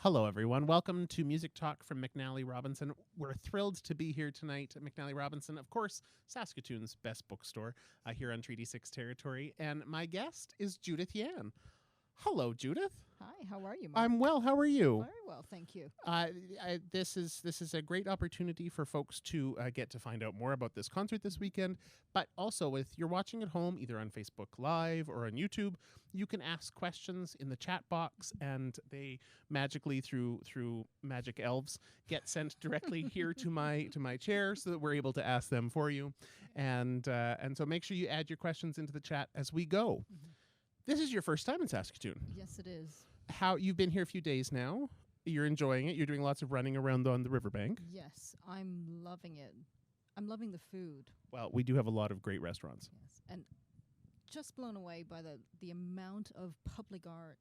Hello, everyone. Welcome to Music Talk from McNally Robinson. We're thrilled to be here tonight at McNally Robinson, of course, Saskatoon's best bookstore here on Treaty 6 territory. And my guest is Judith Yan. Hello, Judith. Hi, how are you, Mark? I'm well. How are you? Very well, thank you. This is a great opportunity for folks to get to find out more about this concert this weekend. But also, if you're watching at home, either on Facebook Live or on YouTube, you can ask questions in the chat box, and they magically, through magic elves, get sent directly here to my chair, so that we're able to ask them for you. And so make sure you add your questions into the chat as we go. Mm-hmm. This is your first time in Saskatoon. Yes, it is. How you've been here a few days now. You're enjoying it. You're doing lots of running around on the riverbank. Yes, I'm loving it. I'm loving the food. Well, we do have a lot of great restaurants. Yes, and just blown away by the amount of public art,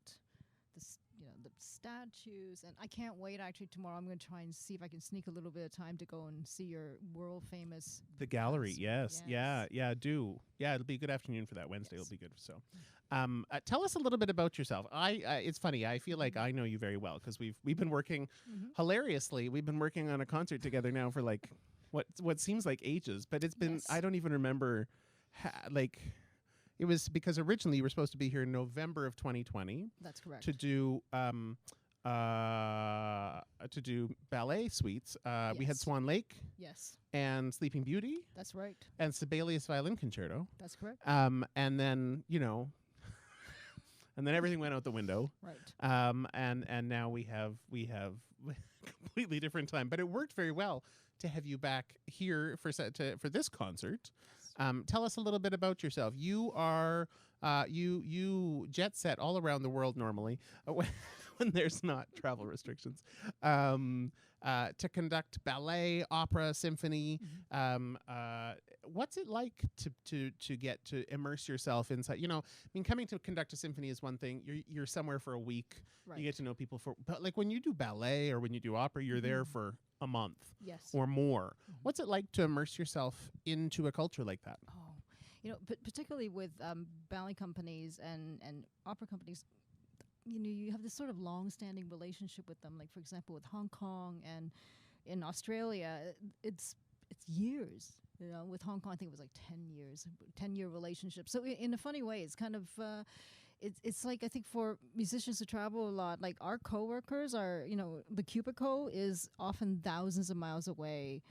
the statues, and I can't wait. Actually, tomorrow I'm going to try and see if I can sneak a little bit of time to go and see your world famous. The gallery, yes. Yeah, do. Yeah, it'll be a good afternoon for that. Wednesday will be good. So. Tell us a little bit about yourself. It's funny. I feel like I know you very well because we've been working hilariously. We've been working on a concert together now for like what seems like ages, but it's been I don't even remember. It was because originally you were supposed to be here in November of 2020. That's correct. To do ballet suites. We had Swan Lake. Yes. And Sleeping Beauty. That's right. And Sibelius Violin Concerto. That's correct. And then and then everything went out the window. Right. And now we have completely different time, but it worked very well to have you back here for this concert. Tell us a little bit about yourself. You are you jet set all around the world normally when there's not travel restrictions to conduct ballet, opera, symphony. What's it like to get to immerse yourself inside? Coming to conduct a symphony is one thing. You're somewhere for a week. Right. You get to know people but like when you do ballet or when you do opera, you're there for a month or more. What's it like to immerse yourself into a culture like that? Oh, particularly with ballet companies and opera companies, you have this sort of long-standing relationship with them. Like, for example, with Hong Kong and in Australia, it's years. With Hong Kong, I think it was like 10 years, 10-year relationship. So in a funny way, it's kind of it's like, I think for musicians who travel a lot, like our coworkers are, the cubicle is often thousands of miles away.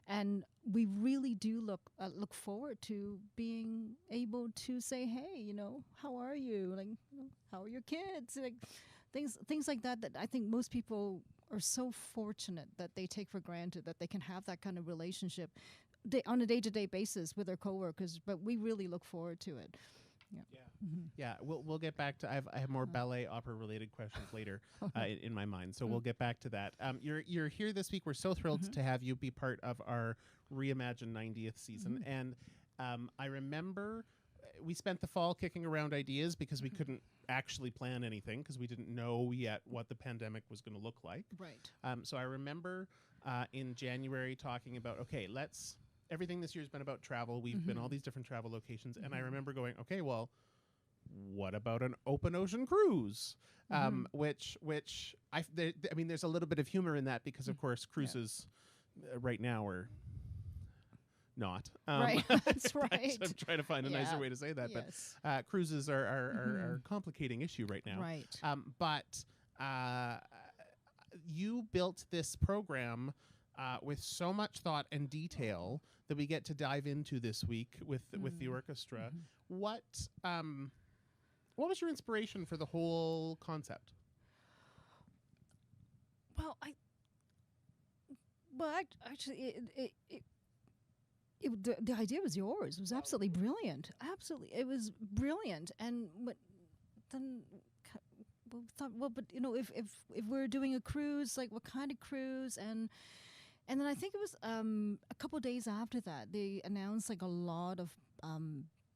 And we really do look forward to being able to say, hey, how are you? Like, how are your kids? Like things like that I think most people are so fortunate that they take for granted that they can have that kind of relationship on a day-to-day basis with their coworkers. But we really look forward to it. Yeah. Yeah. We'll get back to. I have more ballet opera related questions later in my mind, so we'll get back to that. You're here this week. We're so thrilled to have you be part of our Reimagine 90th season, and I remember we spent the fall kicking around ideas because we couldn't actually plan anything because we didn't know yet what the pandemic was going to look like. Right. So I remember in January talking about everything this year has been about travel. We've been all these different travel locations. And I remember going, okay, well, what about an open ocean cruise? Which there's a little bit of humor in that because, of course, cruises right now are not. Right, that's right. I'm trying to find a nicer way to say that. Yes. But cruises are a complicating issue right now. Right. But you built this program with so much thought and detail that we get to dive into this week with the orchestra. What was your inspiration for the whole concept? Well, actually, the idea was yours. It was absolutely brilliant. Absolutely, it was brilliant. And then we thought, well, but if we're doing a cruise, like what kind of cruise? And then I think it was a couple days after that they announced like a lot of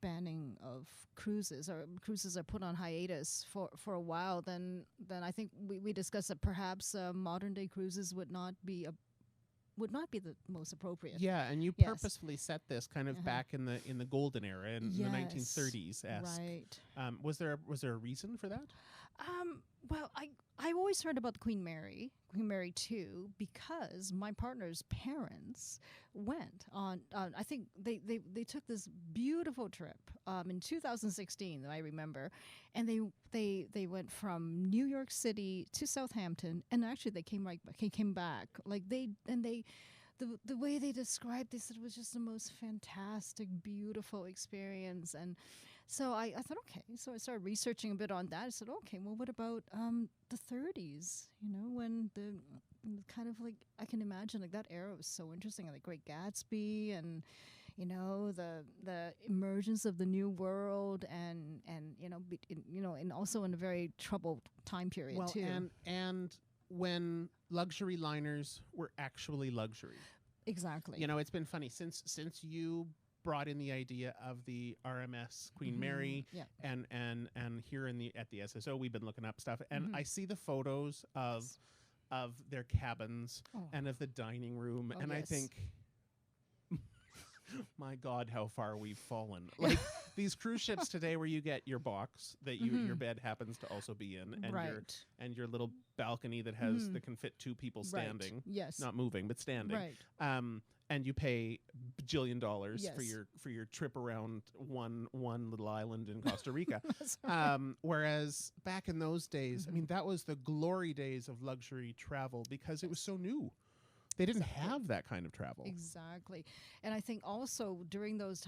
banning of cruises, or cruises are put on hiatus for a while. Then I think we discussed that perhaps modern day cruises would not be the most appropriate. Yeah, and you purposefully set this kind of back in the golden era in the 1930s. Right. Was there a reason for that? Well, I always heard about the Queen Mary 2, because my partner's parents went on. I think they took this beautiful trip in 2016 that I remember, and they went from New York City to Southampton, and actually they came back like the way they described this, it was just the most fantastic, beautiful experience. And so I thought, okay. So I started researching a bit on that. I said, okay, well, what about the 30s? When the kind of like, I can imagine like that era was so interesting, like Great Gatsby and the emergence of the New World and and also in a very troubled time period too. And when luxury liners were actually luxury. Exactly. It's been funny since you brought in the idea of the RMS Queen Mary, Yeah. and here at the SSO we've been looking up stuff, and I see the photos of their cabins and of the dining room, and I think, my God, how far we've fallen. Like these cruise ships today, where you get your box that your bed happens to also be in, and your little balcony that has that can fit two people standing, yes, not moving but standing, right. And you pay bajillion dollars Yes. for your trip around one little island in Costa Rica. That's right. Whereas back in those days, I mean, that was the glory days of luxury travel, because it was so new. They didn't have that kind of travel. Exactly. And I think also during those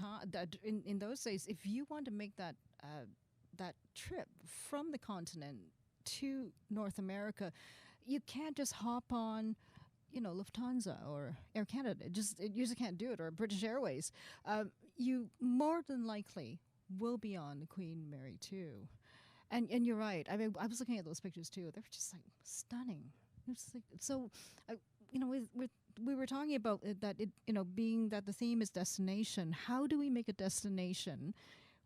in those days, if you want to make that trip from the continent to North America, you can't just hop on Lufthansa or Air Canada. You just can't do it, or British Airways. You more than likely will be on the Queen Mary 2. And you're right. I mean, I was looking at those pictures too. They were just like stunning. It's like, so, we were talking about being that the theme is destination. How do we make a destination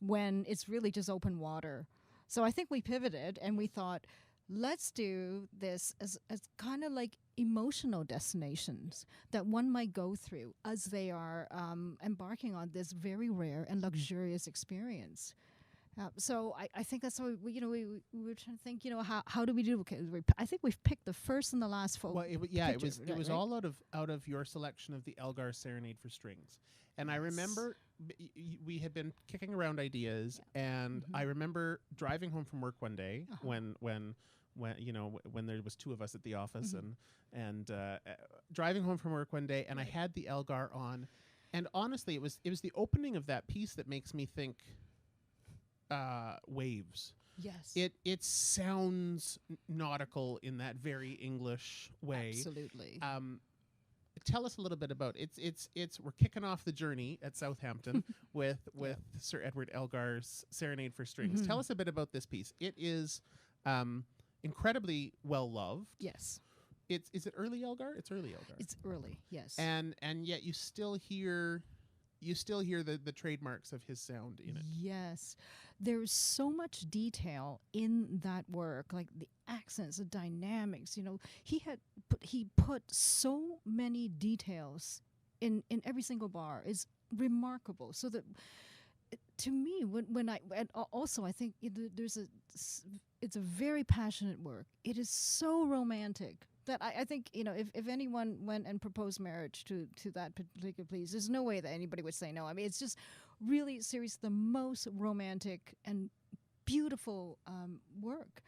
when it's really just open water? So I think we pivoted and we thought, let's do this as kind of like emotional destinations that one might go through as they are embarking on this very rare and luxurious experience. So I think that's why we were trying to think, how do we do? Okay, I think we've picked the first and the last photo. Well, it was all out of your selection of the Elgar Serenade for Strings, and I remember we had been kicking around ideas, and I remember driving home from work one day when there was two of us at the office, and driving home from work one day, and I had the Elgar on, and honestly, it was the opening of that piece that makes me think. Waves. Yes. It sounds nautical in that very English way. Absolutely. Tell us a little bit about it's we're kicking off the journey at Southampton with Sir Edward Elgar's Serenade for Strings. Tell us a bit about this piece. It is incredibly well loved. Yes. Is it early Elgar? It's early Elgar. It's early. Yes. And yet you still hear the trademarks of his sound in it. Yes. There's so much detail in that work, like the accents, the dynamics. He put so many details in every single bar. Is remarkable. So that to me, also I think it's a very passionate work. It is so romantic. That I think, if anyone went and proposed marriage to that particular piece, there's no way that anybody would say no. I mean, it's just really serious, the most romantic and beautiful work.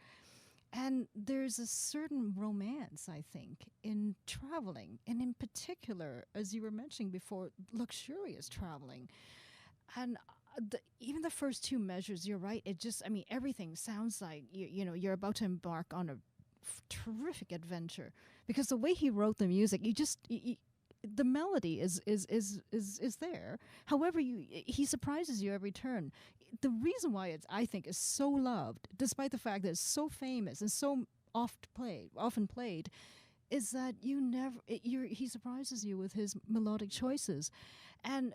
And there's a certain romance, I think, in traveling, and in particular, as you were mentioning before, luxurious traveling. And even the first two measures, you're right. Everything sounds like you're about to embark on a terrific adventure, because the way he wrote the music, the melody is there. However, he surprises you every turn. The reason why I think is so loved, despite the fact that it's so famous and so often played, is that he surprises you with his melodic choices, and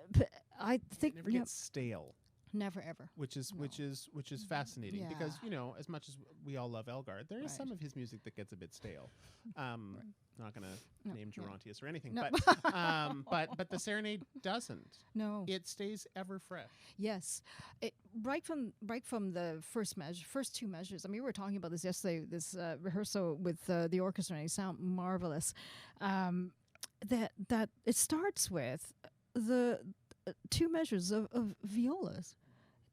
I think it never gets stale. Never ever. which is No. fascinating because Yeah. as much as we all love Elgar, there is Right. some of his music that gets a bit stale. Not gonna No, name no. Gerontius or anything, No. but the Serenade doesn't. No. It stays ever fresh. Yes, right from the first two measures. I mean, we were talking about this yesterday. This rehearsal with the orchestra, and they sound marvelous. That it starts with the two measures of violas,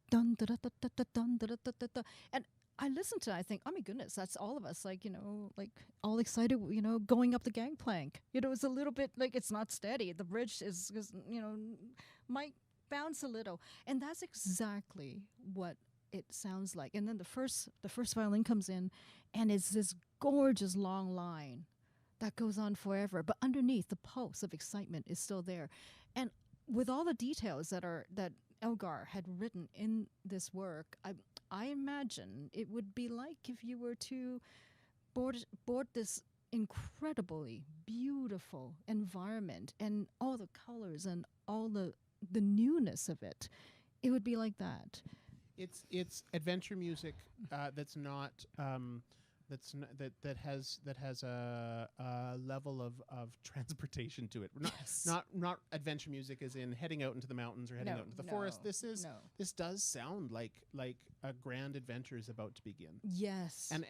dun da da da da da dun da da da da da, and I listen to it, I think, oh my goodness, that's all of us, like like all excited, going up the gangplank. It's a little bit like it's not steady. The bridge is might bounce a little, and that's exactly what it sounds like. And then the first violin comes in, and it's this gorgeous long line that goes on forever. But underneath, the pulse of excitement is still there, and with all the details that Elgar had written in this work, I imagine it would be like if you were to board this incredibly beautiful environment and all the colors and all the newness of it. It would be like that. It's adventure music that's not that has a level of transportation to it. Yes. Not adventure music as in heading out into the mountains or heading out into the forest. This does sound like a grand adventure is about to begin. Yes. And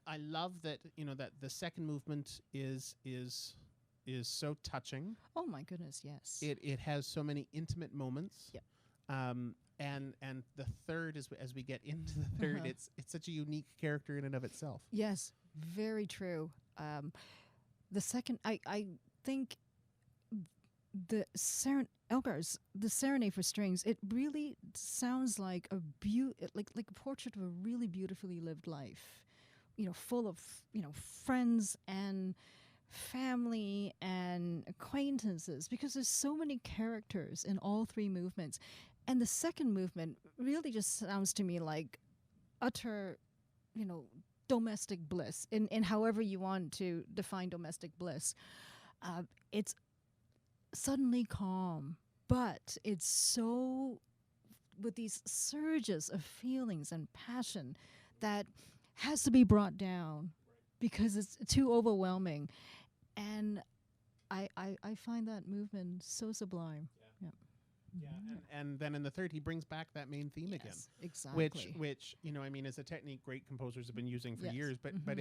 I love that that the second movement is so touching. Oh my goodness, yes. It has so many intimate moments. Yep. And the third, as we get into the third, it's such a unique character in and of itself. Yes, very true. The second, I think Elgar's the Serenade for Strings. It really sounds like like a portrait of a really beautifully lived life. Full of friends and family and acquaintances, because there's so many characters in all three movements. And the second movement really just sounds to me like utter, domestic bliss, in however you want to define domestic bliss. It's suddenly calm, but it's so, with these surges of feelings and passion that has to be brought down because it's too overwhelming. And I find that movement so sublime. Yeah. Yeah, and then in the third, he brings back that main theme again, exactly. which is a technique great composers have been using for years, but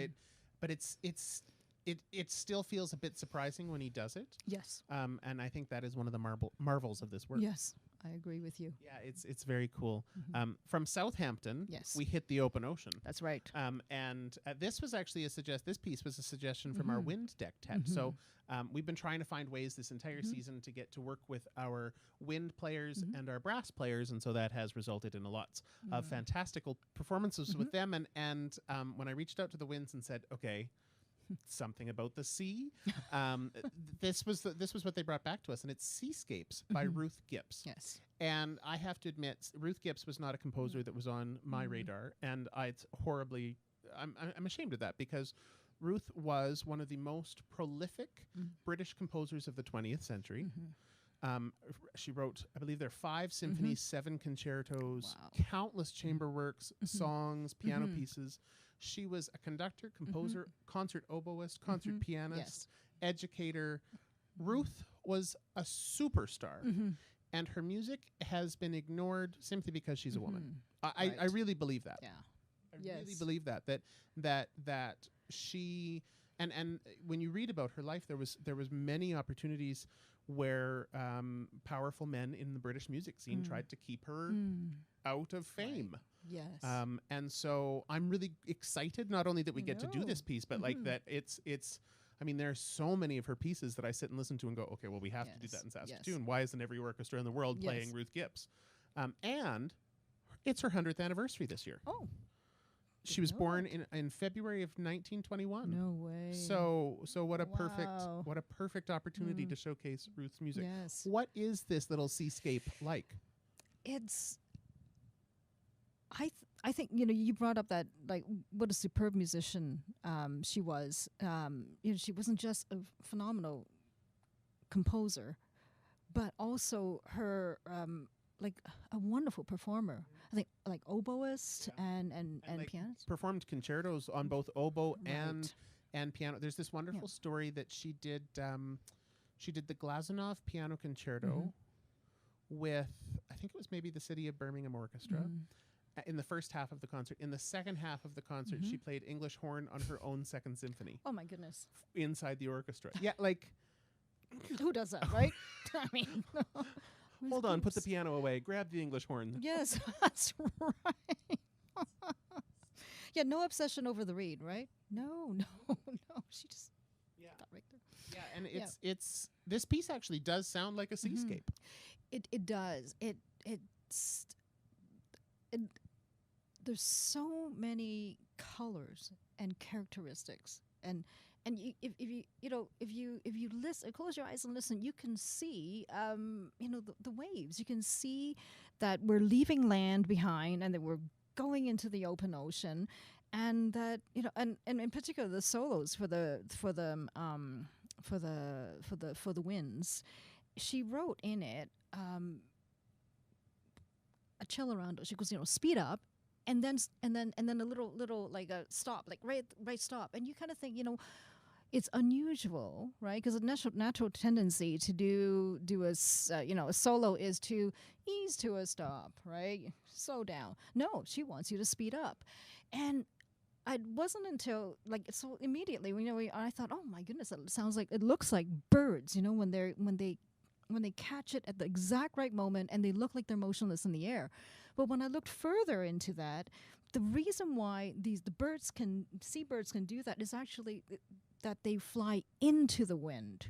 it still feels a bit surprising when he does it. Yes. And I think that is one of the marvels of this work. Yes, I agree with you. Yeah, it's very cool. From Southampton, yes, we hit the open ocean. That's right. And this was actually this piece was a suggestion from our wind dectet. So we've been trying to find ways this entire season to get to work with our wind players and our brass players, and so that has resulted in lots of fantastical performances with them. And when I reached out to the winds and said, okay, something about the sea, this was what they brought back to us, and it's Seascapes by Ruth Gipps. Yes. And I have to admit, Ruth Gipps was not a composer that was on my radar, and I'm ashamed of that, because Ruth was one of the most prolific British composers of the 20th century. She wrote, I believe there are 5 symphonies, 7 concertos, countless chamber works, songs, piano pieces. She was a conductor, composer, concert oboist, concert pianist, educator. Ruth was a superstar, and her music has been ignored simply because she's a woman. I really believe that. Yeah. I really believe that she and when you read about her life, there was many opportunities where powerful men in the British music scene tried to keep her out of fame. Right. Yes. And so I'm really excited, not only that we get to do this piece, but like that it's I mean, there are so many of her pieces that I sit and listen to and go, okay, well, we have to do that in Saskatoon. Why isn't every orchestra in the world playing Ruth Gipps? And it's her 100th anniversary this year. Oh. She was born in February of 1921. No way. So what a perfect opportunity to showcase Ruth's music. Yes. What is this little seascape like? It's I think you brought up that, like, what a superb musician she was. She wasn't just a phenomenal composer, but also her a wonderful performer. I think like oboist and like pianist. performed concertos on both oboe Right. and piano. There's this wonderful story that she did. She did the Glazunov Piano Concerto with, I think it was maybe the City of Birmingham Orchestra. In the first half of the concert. In the second half of the concert, she played English horn on her own second symphony Oh my goodness. inside the orchestra. Yeah, like, Who does that, right? I mean, where's hold on, put the Gipps? piano away, grab the English horn. Yes, that's right. Yeah, no obsession over the reed, right? No. She just Yeah. got right there. Yeah, and it's this piece actually does sound like a seascape. It does. It's there's so many colors and characteristics, and if you listen, close your eyes and listen, you can see the waves. You can see that we're leaving land behind and that we're going into the open ocean, and that and in particular the solos for the winds. She wrote in it a Celerando. She goes, speed up, and then a little like a stop, like right stop, and you kind of think, it's unusual, right? Because a natural tendency to do a solo is to ease to a stop, right? Slow down. No, she wants you to speed up, and it wasn't until so immediately I thought, oh my goodness, it looks like birds, when they catch it at the exact right moment and they look like they're motionless in the air. But when I looked further into that, the reason why seabirds can do that is actually that they fly into the wind.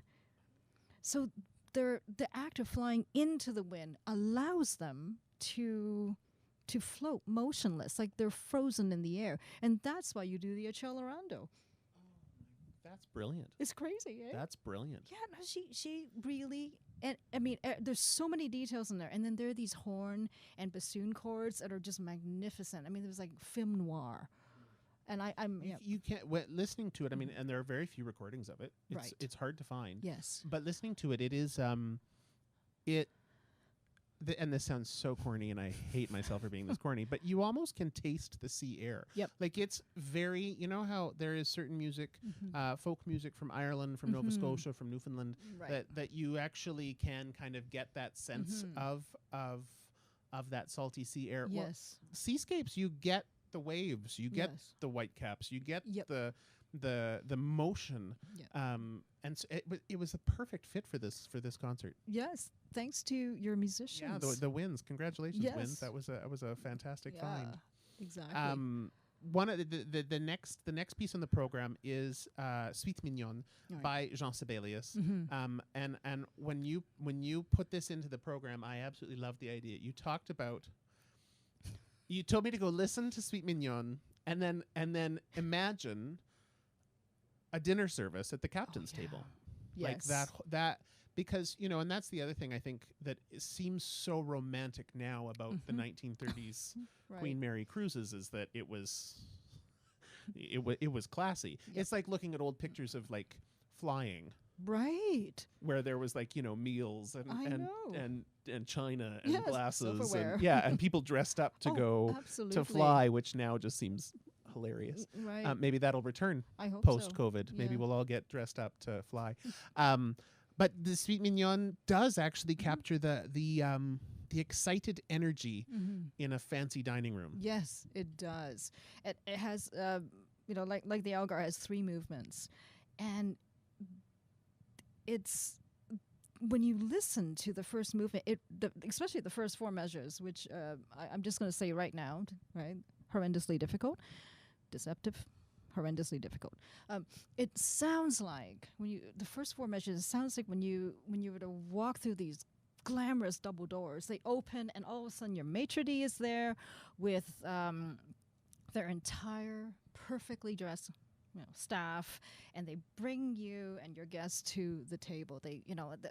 So the act of flying into the wind allows them to float motionless, like they're frozen in the air. And that's why you do the accelerando. That's brilliant. It's crazy, eh? That's brilliant. Yeah, no, she really, and I mean, there's so many details in there. And then there are these horn and bassoon chords that are just magnificent. I mean, there's like film noir. And You can't, listening to it, I mean, and there are very few recordings of it. It's hard to find. Yes. But listening to it, it is, and this sounds so corny, and I hate myself for being this corny, but you almost can taste the sea air. Yep. Like it's very, how there is certain music, folk music from Ireland, from Nova Scotia, from Newfoundland, Right. that you actually can kind of get that sense of that salty sea air. Well, Yes. seascapes, you get the waves, you get Yes. the white caps, you get Yep. the motion, Yep. and so it was a perfect fit for this concert. Yes. Thanks to your musicians. Yeah, the Winds. Congratulations, Yes. Winds. That was a fantastic find. Exactly. One of the next piece on the program is Suite Mignonne Right. by Jean Sibelius. And when you put this into the program, I absolutely loved the idea. You told me to go listen to Suite Mignonne and then imagine a dinner service at the captain's table. Like Yes. that because, and that's the other thing I think that seems so romantic now about the 1930s Right. Queen Mary cruises is that it was classy. Yep. It's like looking at old pictures of like flying Right. where there was like, meals I know. and china and Yes, glasses silverware. and and people dressed up to go absolutely. to fly, which now just seems hilarious. Right. Maybe that'll return I hope post so. COVID. Maybe Yeah. we'll all get dressed up to fly. But the Suite Mignonne does actually capture the excited energy in a fancy dining room. Yes, it does. It has, like the Elgar has 3 movements, and it's when you listen to the first movement, especially the first 4 measures, which I'm just going to say right now, right? Horrendously difficult, deceptive, horrendously difficult. It sounds like the first 4 measures. It sounds like when you were to walk through these glamorous double doors. They open, and all of a sudden your maitre d' is there with their entire perfectly dressed staff, and they bring you and your guests to the table. They,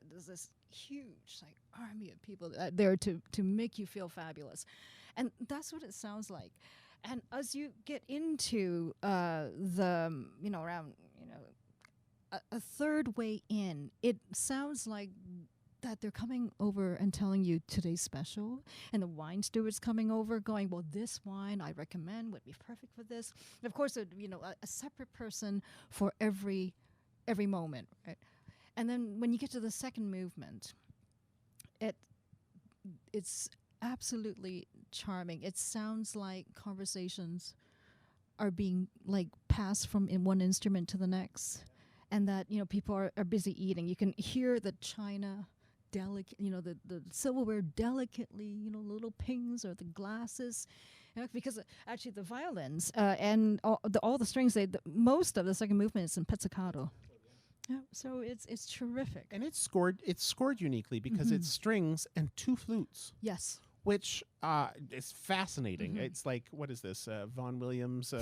there's this huge army of people there to make you feel fabulous, and that's what it sounds like. And as you get into around a third way in, it sounds like that they're coming over and telling you today's special, and the wine steward's coming over going, well, this wine I recommend would be perfect for this. And of course, a separate person for every moment, right? And then when you get to the second movement, it's absolutely charming. It sounds like conversations are being like passed from in one instrument to the next, and that people are busy eating. You can hear the china delicate, the silverware delicately, little pings, or the glasses, because actually the violins and all the strings, most of the second movement is in pizzicato. Yeah, so it's terrific. And it's scored uniquely because it's strings and 2 flutes. Yes. Which is fascinating. It's like, what is this, Vaughan Williams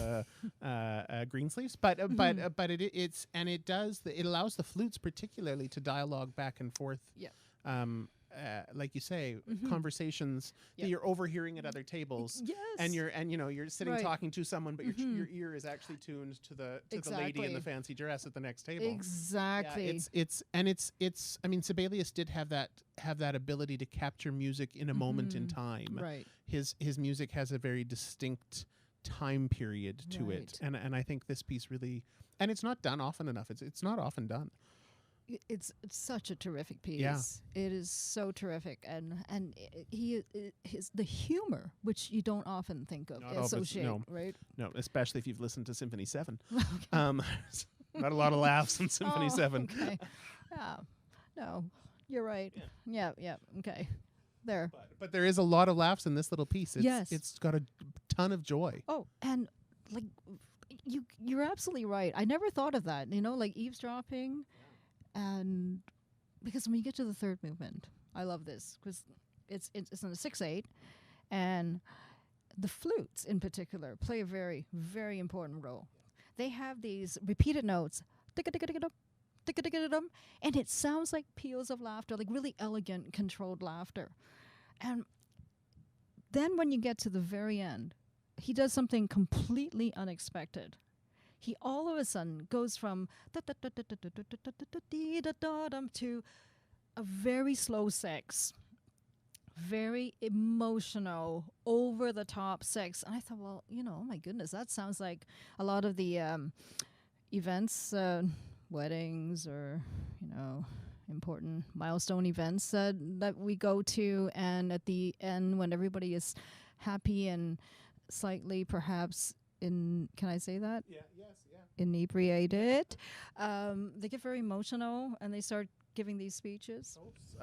Greensleeves? But it allows the flutes particularly to dialogue back and forth. Yeah. Like you say, conversations that you're overhearing at other tables. Yes. And you're sitting Right. talking to someone, but your ear is actually tuned to the lady in the fancy dress at the next table. Exactly. Yeah, it's I mean, Sibelius did have that ability to capture music in a moment in time. Right. His music has a very distinct time period to it. And I think this piece really, and it's not done often enough. It's not often done. It's such a terrific piece. Yeah. It is so terrific, and the humor, which you don't often think of, associate, right? No, especially if you've listened to Symphony 7. Not a lot of laughs in Symphony 7. Okay. Yeah. No, you're right. Yeah. Okay. There. But there is a lot of laughs in this little piece. Yes. It's got a ton of joy. Oh, and like you're absolutely right. I never thought of that. Like eavesdropping. And because when you get to the third movement, I love this because it's in a 6/8, and the flutes in particular play a very, very important role. They have these repeated notes, and it sounds like peals of laughter, like really elegant, controlled laughter. And then when you get to the very end, he does something completely unexpected. He all of a sudden goes from to a very slow sex, very emotional, over the top sex. And I thought, well, oh my goodness, that sounds like a lot of the events, weddings, or important milestone events that we go to, and at the end when everybody is happy and slightly perhaps can I say that? Yes, yeah. Inebriated. They get very emotional and they start giving these speeches.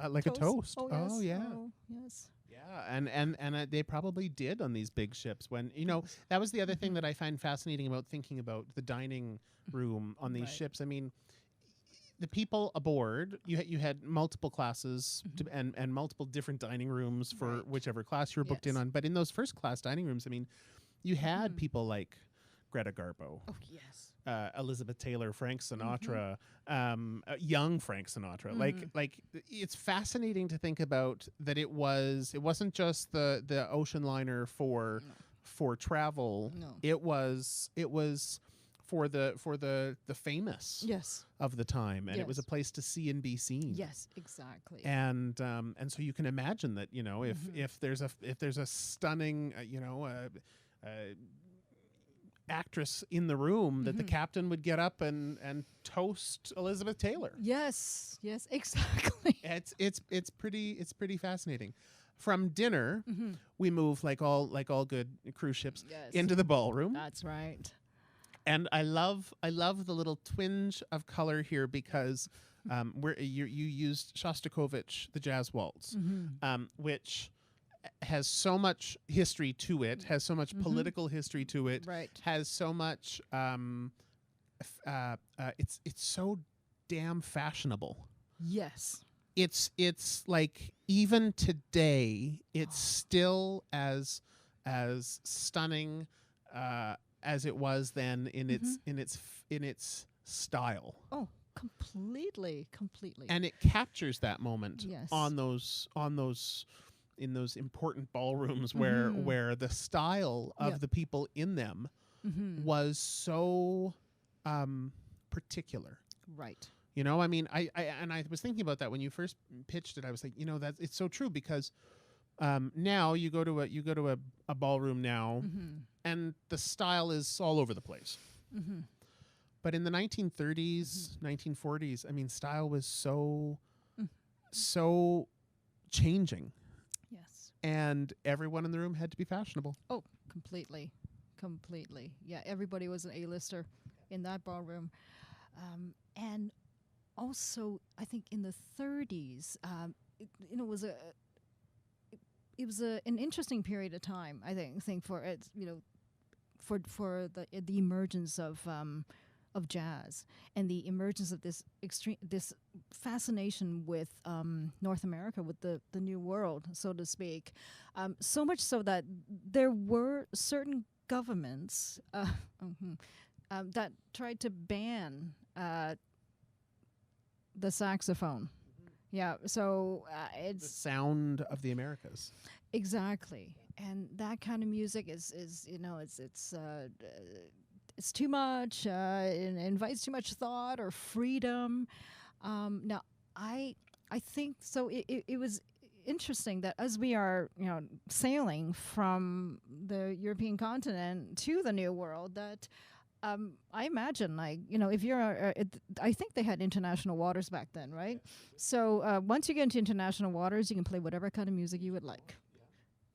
Like Toast. a toast. Oh, yes. Oh, yeah. Oh, yes. Yeah, and they probably did on these big ships when, that was the other thing that I find fascinating about thinking about the dining room on these ships. I mean, the people aboard, you had multiple classes and multiple different dining rooms for whichever class you were booked in on. But in those first class dining rooms, I mean, you had people like Greta Garbo. Oh, yes. Elizabeth Taylor, Frank Sinatra, young Frank Sinatra. Like it's fascinating to think about that it wasn't just the ocean liner for travel. No. It was for the famous of the time, and it was a place to see and be seen. Yes, exactly. And so you can imagine that if there's a stunning actress in the room, that the captain would get up and toast Elizabeth Taylor. Yes, exactly. It's pretty fascinating. From dinner, we move like all good cruise ships into the ballroom. That's right. And I love the little twinge of color here because you used Shostakovich, the Jazz Waltz, which has so much history to it, has so much political history to it, has so much. It's so damn fashionable. Yes. It's like even today, it's still as stunning as it was then in its style. Oh, completely. And it captures that moment Yes. in those important ballrooms where the style of the people in them was so particular. Right. You know, I mean, I was thinking about that when you first pitched it. I was like, you know, that it's so true because now you go to a ballroom now, and the style is all over the place. But in the 1930s, 1940s, I mean, style was so changing. Yes. And everyone in the room had to be fashionable. Oh, completely. Yeah, everybody was an A-lister in that ballroom. And also, I think in the 30s, it was an interesting period of time. I think for it, for the emergence of jazz and the emergence of this fascination with North America, with the New World, so to speak. So much so that there were certain governments that tried to ban the saxophone. Yeah, so it's the sound of the Americas. Exactly, and that kind of music is it's too much. It invites too much thought or freedom. Now, I think so. It was interesting that as we are sailing from the European continent to the New World, that I imagine, if you're, I think they had international waters back then, right? So once you get into international waters, you can play whatever kind of music you would like,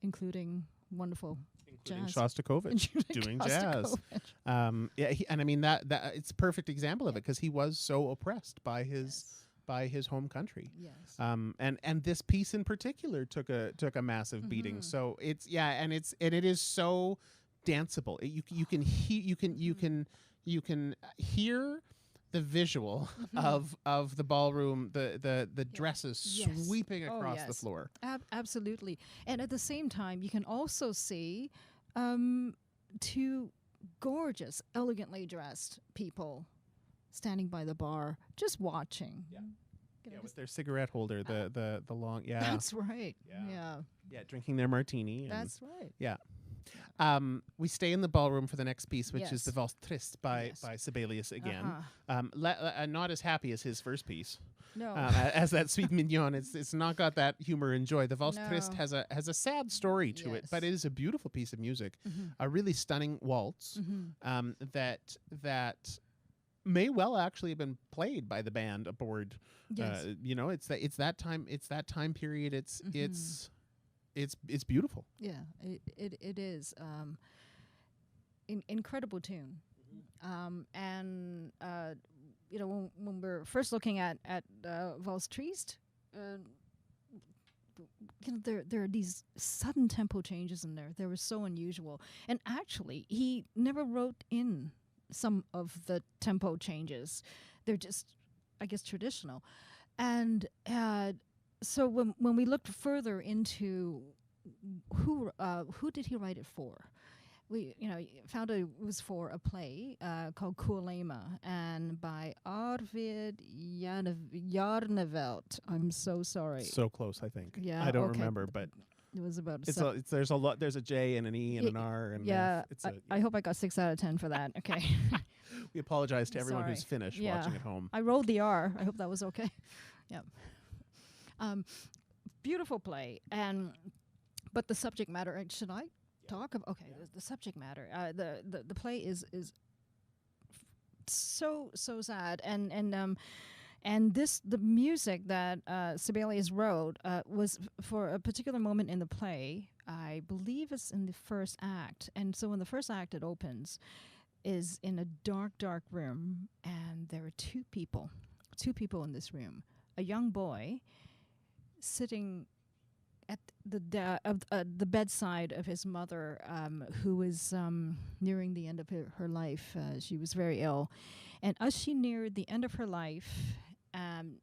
including wonderful including jazz. Shostakovich doing jazz. And I mean that it's a perfect example of it because he was so oppressed by his home country. Yes. And this piece in particular took a massive beating. So it is so danceable. You can hear the visual of the ballroom, the dresses sweeping across the floor. Absolutely. And at the same time, you can also see two gorgeous, elegantly dressed people standing by the bar, just watching. Yeah, with their cigarette holder, the long, That's right. Yeah, drinking their martini. That's right. Yeah. We stay in the ballroom for the next piece, which is the Valse Triste by Sibelius again. Not as happy as his first piece. No. As that sweet Mignonne, it's not got that humor and joy. The Valse Triste has a sad story to it, but it is a beautiful piece of music, a really stunning waltz that may well actually have been played by the band aboard. Yes. It's that time period. It's beautiful. Yeah, it is. Incredible tune. And when we're first looking at Valse Triste, there are these sudden tempo changes in there. They were so unusual. And actually, he never wrote in some of the tempo changes. They're just, I guess, traditional. And so when we looked further into who did he write it for, we found it was for a play called Kuolema and by Arvid Jarnevelt. I'm so sorry. So close, I think. Yeah, I don't remember, but it was about. There's a lot. There's a J and an E and an R and I hope I got 6 out of 10 for that. Okay. We apologize to everyone who's finished watching at home. I rolled the R. I hope that was okay. Yeah. Beautiful play, but the subject matter. Should I talk about? Okay, the subject matter. The play is so sad, and the music that Sibelius wrote was for a particular moment in the play. I believe it's in the first act, and so in the first act it opens is in a dark room, and there are two people in this room. A young boy sitting at the bedside of his mother, who is nearing the end of her life. She was very ill. And as she neared the end of her life,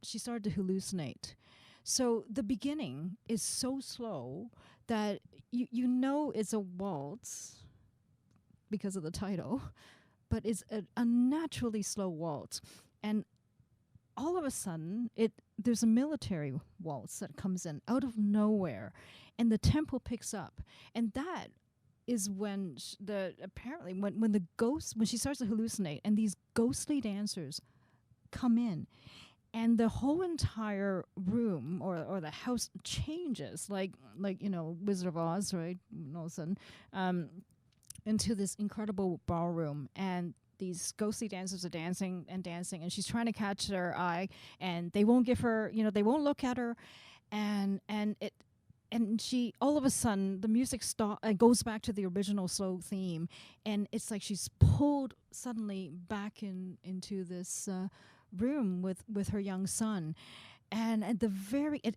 she started to hallucinate. So the beginning is so slow that you know it's a waltz because of the title, but it's a unnaturally slow waltz. And all of a sudden, there's a military waltz that comes in out of nowhere, and the tempo picks up. And that is when when she starts to hallucinate, and these ghostly dancers come in, and the whole entire room or the house changes, like Wizard of Oz, right? All of a sudden, into this incredible ballroom, and these ghostly dancers are dancing and dancing, and she's trying to catch their eye, and they won't give her, they won't look at her, and she, all of a sudden, the music goes back to the original slow theme, and it's like she's pulled suddenly back into this room with her young son. And at the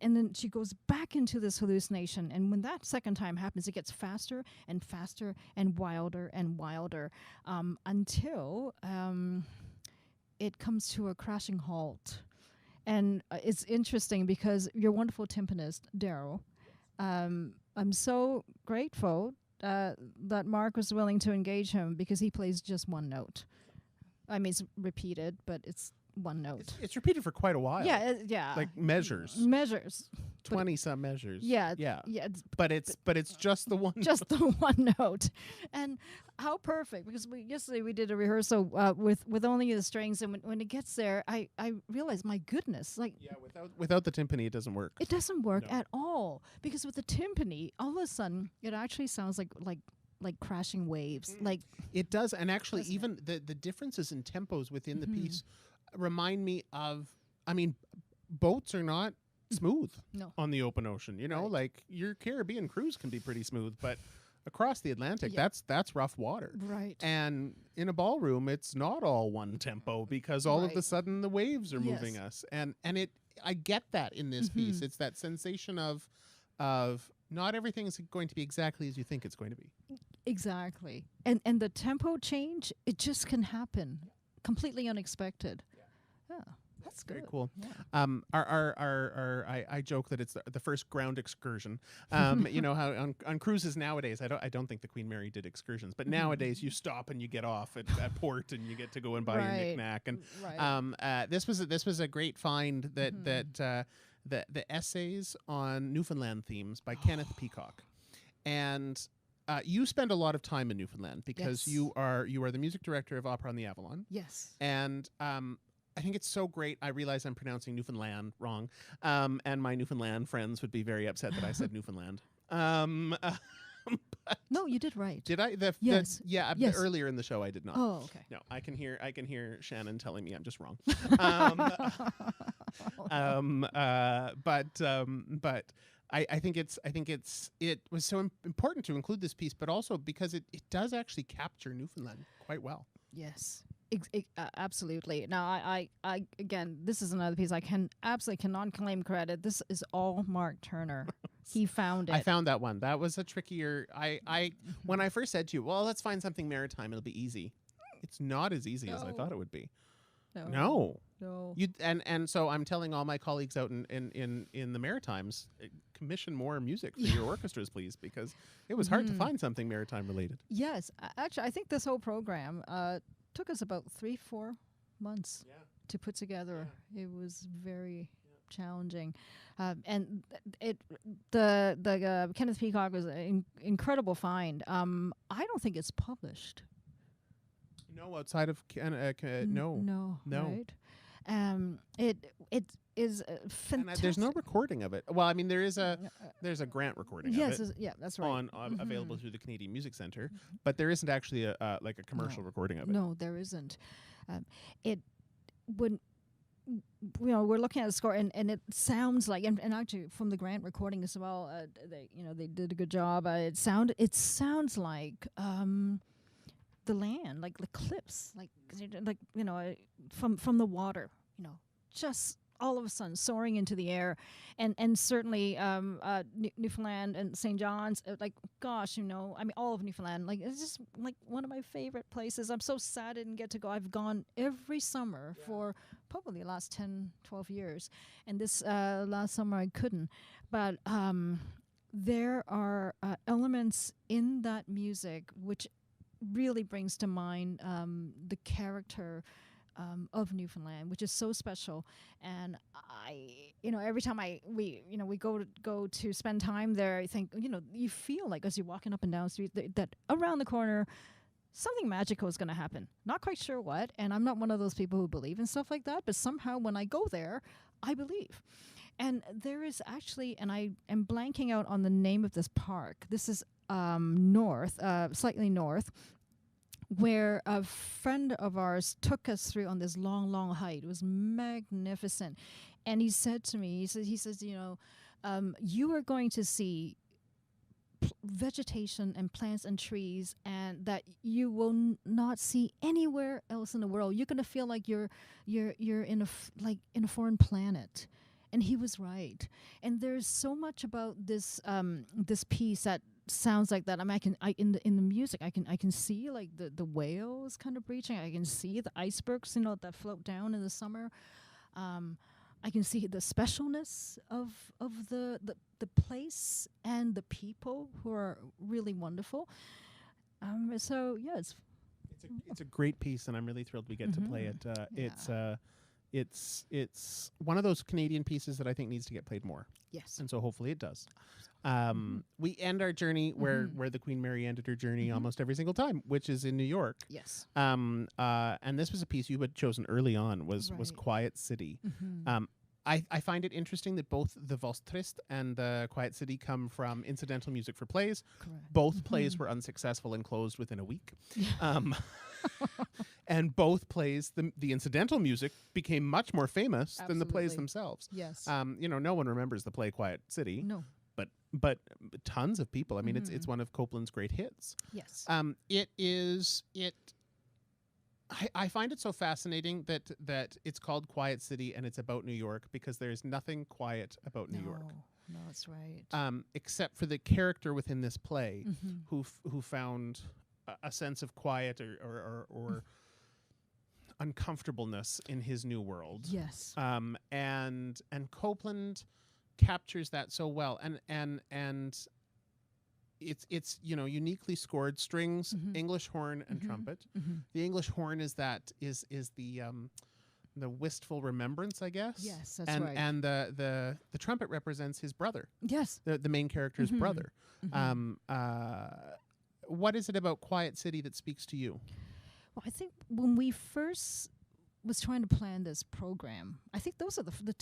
and then she goes back into this hallucination. And when that second time happens, it gets faster and faster and wilder until it comes to a crashing halt. And it's interesting because your wonderful timpanist, Daryl, I'm so grateful that Mark was willing to engage him, because he plays just one note. I mean, it's repeated, but it's one note. It's repeated for quite a while. Yeah, yeah. Like measures. 20 some measures. Yeah. Yeah. Yeah. But it's just the one. Just the one note. And how perfect, because yesterday we did a rehearsal with only the strings, and when it gets there, I realized, my goodness, like, yeah, without the timpani it doesn't work. It doesn't work at all, because with the timpani, all of a sudden it actually sounds like crashing waves. Like it does. And actually even the differences in tempos within the piece remind me of, I mean, boats are not smooth on the open ocean, right. Like your Caribbean cruise can be pretty smooth, but across the Atlantic, that's rough water. Right. And in a ballroom, it's not all one tempo, because all of a sudden the waves are moving us. And I get that in this piece. It's that sensation of not everything is going to be exactly as you think it's going to be. Exactly. And the tempo change, it just can happen completely unexpected. Yeah, that's good. Very cool. Yeah. I joke that it's the first ground excursion. You know how on cruises nowadays, I don't think the Queen Mary did excursions, but nowadays you stop and you get off at port and you get to go and buy your knick-knack. And this was a great find that the essays on Newfoundland themes by Kenneth Peacock, and you spend a lot of time in Newfoundland because you are the music director of Opera on the Avalon. Yes. And I think it's so great. I realize I'm pronouncing Newfoundland wrong, and my Newfoundland friends would be very upset that I said Newfoundland. No, you did right. Did I? Yes. Earlier in the show I did not. Oh, okay. No, I can hear Shannon telling me I'm just wrong. But I think it was so important to include this piece, but also because it does actually capture Newfoundland quite well. Yes. Absolutely. Now, I again, this is another piece I cannot claim credit. This is all Mark Turner. He found it. I found that one. That was a trickier. When I first said to you, well, let's find something maritime. It'll be easy. It's not as easy as I thought it would be. No. And so I'm telling all my colleagues out in the Maritimes, commission more music for your orchestras, please, because it was hard to find something maritime related. Yes, actually, I think this whole program took us about 3-4 months to put together. It was very challenging, and the Kenneth Peacock was an incredible find. I don't think it's published. No, outside of no. Right? It is fantastic. There's no recording of it. Well, I mean, there's a grant recording of it. Yeah, that's right. Available through the Canadian Music Centre, but there isn't actually a commercial recording of it. No, there isn't. We're looking at the score, and it sounds like, and actually from the grant recording as well, they did a good job. It sounds like the land, like the cliffs, like from the water, just all of a sudden soaring into the air, and certainly Newfoundland and St. John's, all of Newfoundland, like it's just like one of my favorite places. I'm so sad I didn't get to go. I've gone every summer for probably the last 10-12 years, and this last summer I couldn't, but there are elements in that music which really brings to mind the character of Newfoundland, which is so special. And every time we go to spend time there, I think, you feel like as you're walking up and down the street that around the corner something magical is going to happen. Not quite sure what, and I'm not one of those people who believe in stuff like that, but somehow when I go there, I believe. And there is actually, and I am blanking out on the name of this park. This is north, slightly north, where a friend of ours took us through on this long, long hike. It was magnificent. And he said to me, he says, you know, you are going to see vegetation and plants and trees, and that you will not see anywhere else in the world. You're going to feel like you're in in a foreign planet. And he was right. And there's so much about this this piece that sounds like that. I mean, in the music, I can see like the whales kind of breaching. I can see the icebergs, you know, that float down in the summer. I can see the specialness of the place and the people who are really wonderful. So yeah, it's a great piece, and I'm really thrilled we get to play it. It's one of those Canadian pieces that I think needs to get played more. Yes. And so hopefully it does. We end our journey where the Queen Mary ended her journey almost every single time, which is in New York. Yes. And this was a piece you had chosen early on, was Quiet City. I find it interesting that both the Valse Triste and the Quiet City come from incidental music for plays. Correct. Both plays were unsuccessful and closed within a week. And both plays, the incidental music became much more famous than the plays themselves. Yes. You know, no one remembers the play Quiet City. No. But tons of people. I mean, it's one of Copland's great hits. Yes. I find it so fascinating that it's called Quiet City and it's about New York, because there's nothing quiet about New York. No, that's right. Except for the character within this play who found a sense of quiet or uncomfortableness in his new world. Yes. And Copland captures that so well, and it's you know, uniquely scored strings, English horn and trumpet. The English horn is the wistful remembrance, I guess. Yes, that's right. And the trumpet represents his brother. Yes. The main character's brother. What is it about Quiet City that speaks to you? Well, I think when we first was trying to plan this program, I think those are the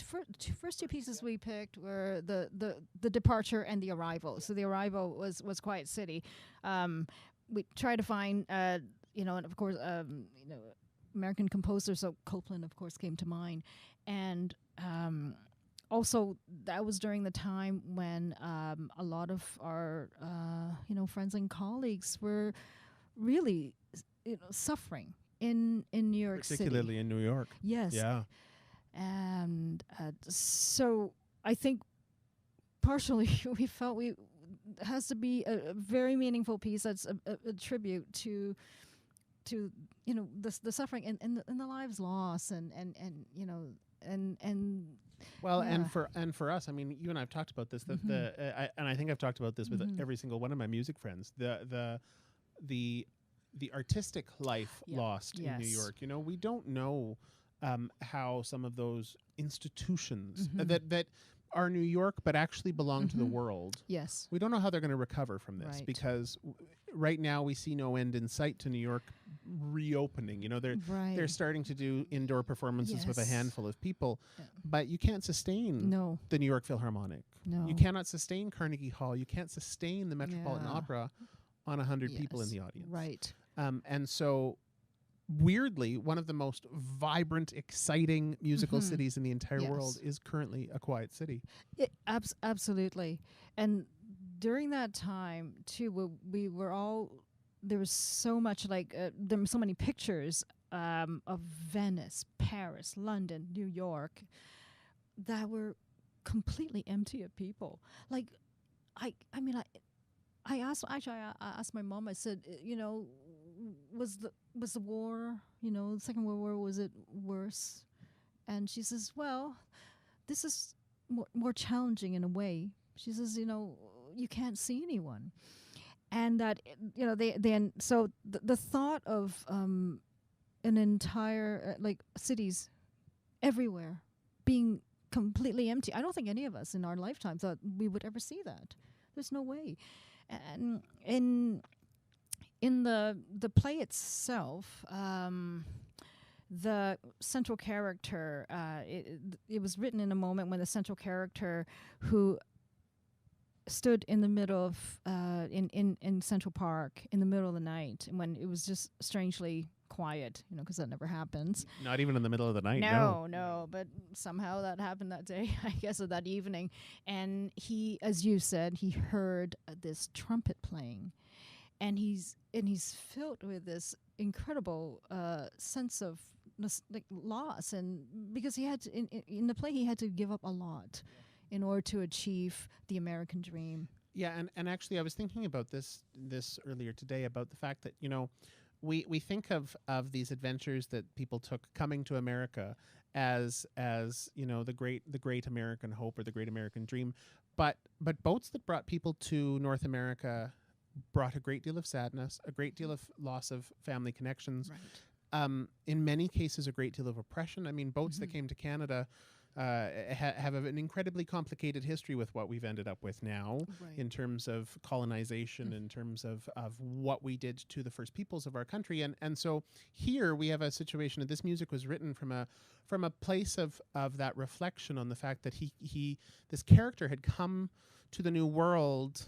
first two pieces we picked were the departure and the arrival. So the arrival was Quiet City. We tried to find, you know, and of course, you know, American composers. So Copland, of course, came to mind, and also that was during the time when a lot of our you know, friends and colleagues were really, you know, suffering in New York City. Particularly in New York. Yes. Yeah. And so I think partially we felt it has to be a very meaningful piece that's a tribute to you know, the suffering and the lives lost and you know and well, yeah. and for us, I mean, you and I have talked about this. And I think I've talked about this with every single one of my music friends. The artistic life lost in New York. You know, we don't know how some of those institutions that are New York but actually belong to the world. Yes. We don't know how they're going to recover from this, because right now we see no end in sight to New York reopening. You know, they're starting to do indoor performances with a handful of people, but you can't sustain the New York Philharmonic. No. You cannot sustain Carnegie Hall. You can't sustain the Metropolitan Opera on 100 people in the audience. Right. And so, weirdly, one of the most vibrant, exciting musical cities in the entire world is currently a Quiet City. Absolutely. And during that time, too, we were all, there was so much, like, there were so many pictures of Venice, Paris, London, New York, that were completely empty of people. Like, I asked my mom, I said, you know, was the war, you know, the Second World War, was it worse? And she says, well, this is more challenging in a way. She says, you know, you can't see anyone. And that, you know, so the thought of an entire, like, cities everywhere being completely empty, I don't think any of us in our lifetime thought we would ever see that. There's no way. And in in the play itself, the central character, it was written in a moment when the central character who stood in the middle of in Central Park in the middle of the night, and when it was just strangely quiet, because that never happens. Not even in the middle of the night. No, but somehow that happened that day, I guess, or that evening. And he, as you said, he heard this trumpet playing, and he's filled with this incredible sense of loss, and because he had to, in the play he had to give up a lot in order to achieve the American dream. Yeah, and actually I was thinking about this earlier today, about the fact that, we think of these adventures that people took coming to America as the great American hope or the great American dream, but boats that brought people to North America brought a great deal of sadness, a great deal of loss of family connections. Right. In many cases, a great deal of oppression. I mean, boats that came to Canada have an incredibly complicated history with what we've ended up with now, in terms of colonization, in terms of what we did to the first peoples of our country. And so here we have a situation that this music was written from a place of that reflection on the fact that this character had come to the New World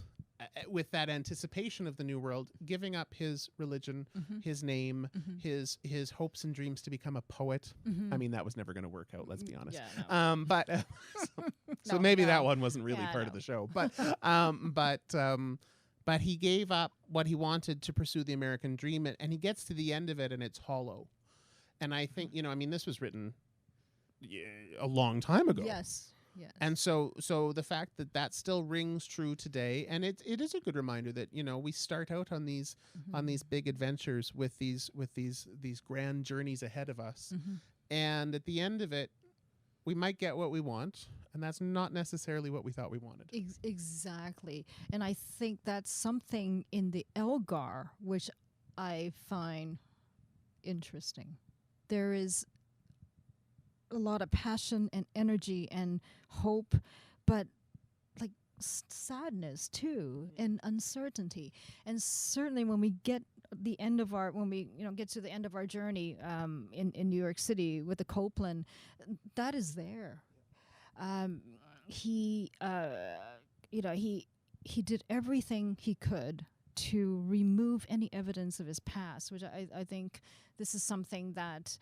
with that anticipation of the New World, giving up his religion, his name, his hopes and dreams to become a poet. I mean, that was never going to work out, let's be honest. Yeah, no. So maybe that one wasn't really part of the show. But he gave up what he wanted to pursue the American dream, and he gets to the end of it, and it's hollow. And I think, this was written a long time ago. Yes. Yes. And so the fact that still rings true today, and it is a good reminder that we start out on these big adventures with these grand journeys ahead of us, and at the end of it, we might get what we want, and that's not necessarily what we thought we wanted. Exactly, and I think that's something in the Elgar which I find interesting. There is a lot of passion and energy and hope, but like sadness too, and uncertainty. And certainly when we get the end of our get to the end of our journey in New York City with the Copeland, that is there. He did everything he could to remove any evidence of his past, which I think this is something that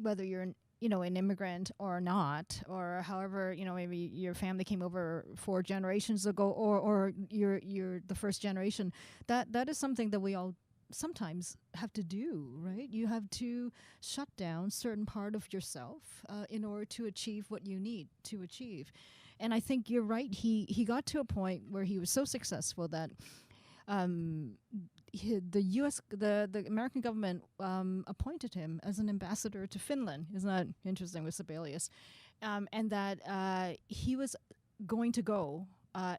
whether you're an immigrant or not, or however, maybe your family came over 4 generations ago, or you're the first generation, that is something that we all sometimes have to do, right? You have to shut down certain part of yourself in order to achieve what you need to achieve. And I think you're right. He got to a point where he was so successful that the American government appointed him as an ambassador to Finland. Isn't that interesting with Sibelius? And that he was going to go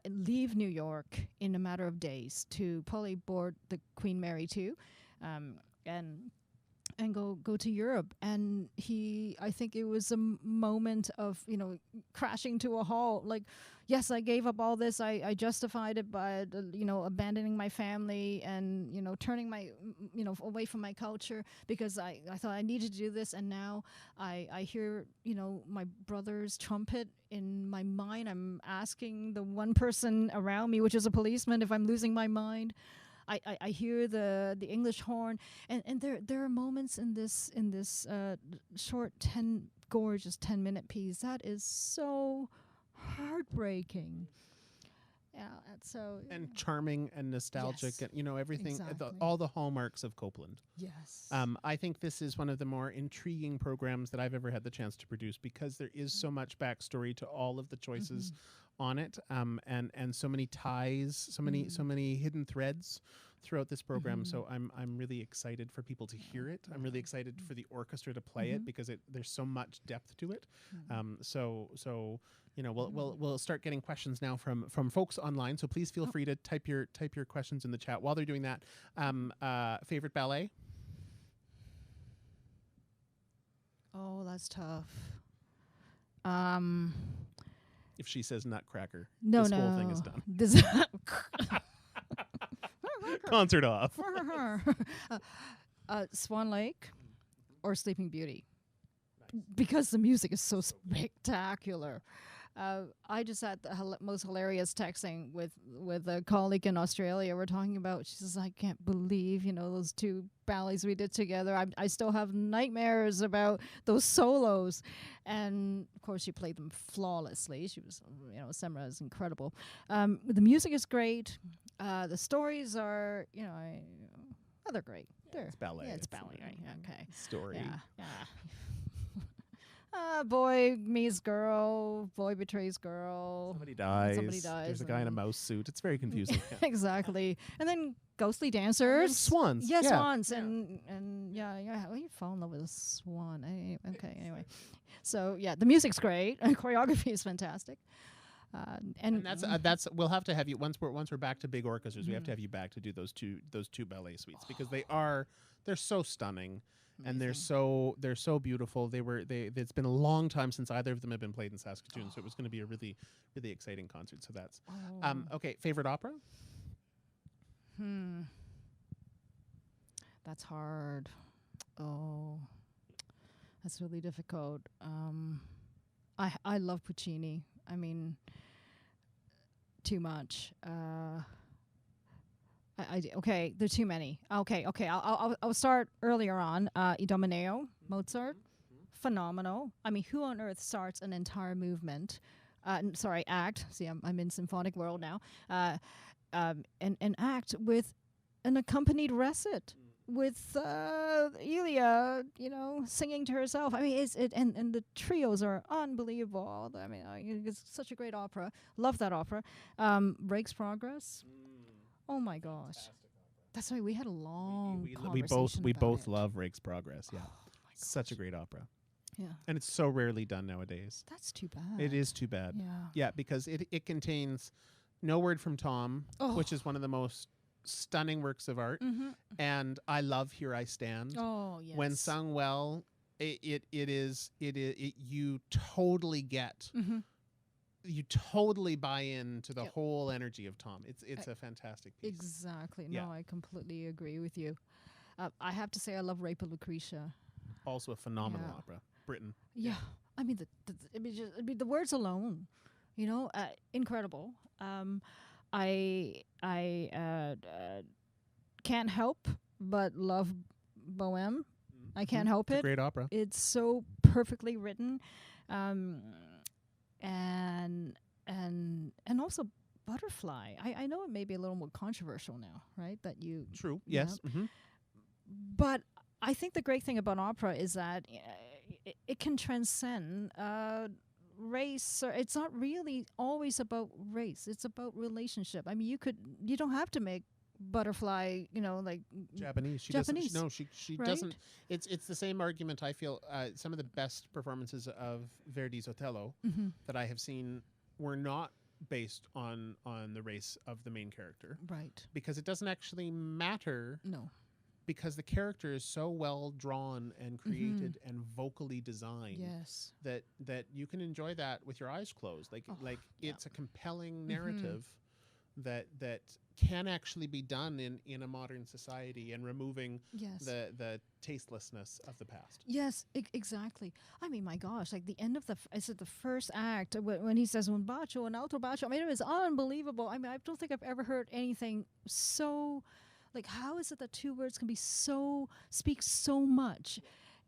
leave New York in a matter of days to probably board the Queen Mary too, and go to Europe. And I think it was a moment of, crashing to a halt. Like, yes, I gave up all this. I justified it by, abandoning my family and, turning my, away from my culture because I thought I needed to do this. And now I hear, my brother's trumpet in my mind. I'm asking the one person around me, which is a policeman, if I'm losing my mind. I hear the English horn, and there are moments in this short gorgeous 10-minute piece that is so heartbreaking. Yeah, and charming and nostalgic, yes, and everything, exactly. All the hallmarks of Copeland. Yes. I think this is one of the more intriguing programs that I've ever had the chance to produce, because there is so much backstory to all of the choices on it, and so many ties, so many hidden threads throughout this program. So I'm really excited for people to hear it. I'm really excited for the orchestra to play it, because there's so much depth to it. So we'll start getting questions now from folks online. So please feel free to type your questions in the chat. While they're doing that, favorite ballet? Oh, that's tough. If she says Nutcracker, no, this whole thing is done. Concert off. Swan Lake or Sleeping Beauty, because the music is so spectacular. I just had the most hilarious texting with a colleague in Australia. We're talking about, she says, I can't believe, those two ballets we did together. I still have nightmares about those solos. And, of course, she played them flawlessly. She was, Semra is incredible. The music is great. The stories are, they're great. It's ballet. Yeah, it's ballet, right? Okay. Story. Yeah. Boy meets girl, boy betrays girl. Somebody dies. There's a guy in a and- mouse suit. It's very confusing. Yeah. Exactly. And then ghostly And then dancers. swans. Yeah, yeah. swans. And well, you fall in love with a swan. Anyway. So, yeah, the music's great. And choreography is fantastic. And that's we'll have to have you once we're back to big orchestras. We have to have you back to do those two ballet suites because they're so stunning. And they're so beautiful. It's been a long time since either of them have been played in Saskatoon, so it was going to be a really, really exciting concert. So that's okay. Favorite opera? That's hard. Oh, that's really difficult. I love Puccini. I mean, too much. Okay, there are too many. Okay. I'll start earlier on. Idomeneo, Mozart, phenomenal. I mean, who on earth starts an entire movement? Act. See, I'm in symphonic world now. An act with an accompanied recit with Elia, singing to herself. I mean, and the trios are unbelievable. I mean, it's such a great opera. Love that opera. Rake's Progress. Oh my gosh, that's right. We had a long conversation. We about both it. love Rake's Progress. Yeah, such a great opera. Yeah, and it's so rarely done nowadays. that's too bad. It is too bad. Yeah. Because it contains No Word from Tom, which is one of the most stunning works of art, and I love Here I Stand. Oh yes. When sung well, you totally get. You totally buy into the whole energy of Tom. It's a fantastic piece. Exactly. Yeah. No, I completely agree with you. I have to say I love Rape of Lucretia. Also a phenomenal Yeah. opera. Britain. Yeah. I mean, the words alone, incredible. I can't help but love Bohème. I can't help It's it. a great opera. It's so perfectly written, and also Butterfly. I know it may be a little more controversial now, right? That you True. Yes. but I think the great thing about opera is that it can transcend race. Or it's not really always about race. It's about relationship. I mean, you don't have to make Butterfly, like Japanese. Japanese. She right? doesn't. It's the same argument. I feel some of the best performances of Verdi's Othello that I have seen were not based on the race of the main character, Right. because it doesn't actually matter. No. Because the character is so well drawn and created and vocally designed Yes. that you can enjoy that with your eyes closed. It's a compelling narrative that can actually be done in a modern society and removing Yes. the tastelessness of the past. Yes, exactly. I mean, my gosh, like the end of the first act when he says un bacio, un altro bacio. I mean, it was unbelievable. I mean, I don't think I've ever heard anything so, like, how is it that two words can speak so much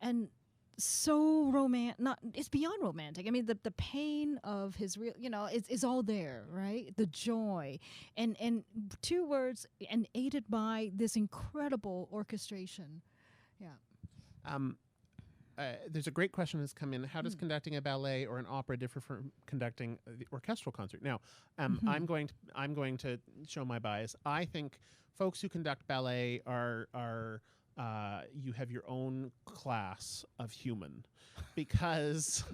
and so romantic? It's beyond romantic. I mean, the pain of his real, is all there, right? The joy and two words and aided by this incredible orchestration. Yeah. There's a great question that's come in. How does conducting a ballet or an opera differ from conducting the orchestral concert? Now, I'm going to show my bias. I think folks who conduct ballet are you have your own class of human, because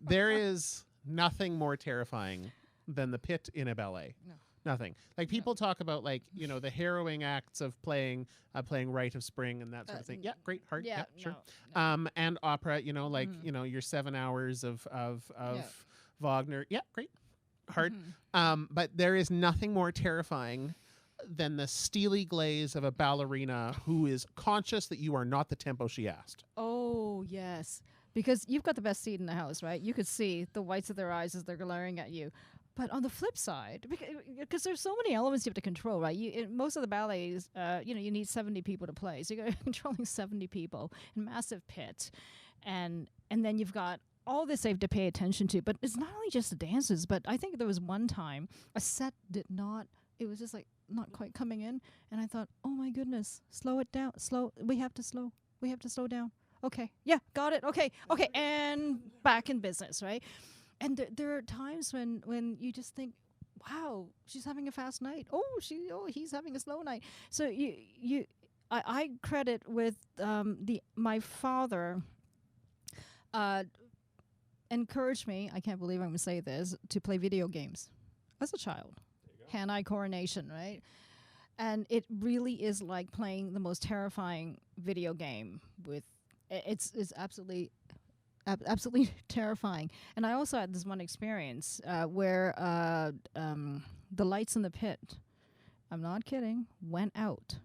there is nothing more terrifying than the pit in a ballet. No. Nothing. Like people talk about the harrowing acts of playing Rite of Spring and that sort of thing. Yeah, great, hard. Yeah, sure. No. And opera, your 7 hours of Wagner. Yeah, great. hard. But there is nothing more terrifying than the steely glaze of a ballerina who is conscious that you are not the tempo she asked. Oh, yes. Because you've got the best seat in the house, right? You could see the whites of their eyes as they're glaring at you. But on the flip side, because there's so many elements you have to control, right? In most of the ballets, you need 70 people to play. So you're controlling 70 people in a massive pit. And then you've got all this they have to pay attention to. But it's not only just the dances, but I think there was one time a set did not, it was just like not quite coming in. And I thought, oh my goodness, slow it down. We have to slow down. Okay, yeah, got it. Okay, and back in business, right? And there are times when you just think, wow, she's having a fast night. He's having a slow night. So I credit with my father encouraged me, I can't believe I'm going to say this, to play video games as a child. Hand-eye coronation, right? And it really is like playing the most terrifying video game with, it's absolutely terrifying. And I also had this one experience where the lights in the pit, I'm not kidding, went out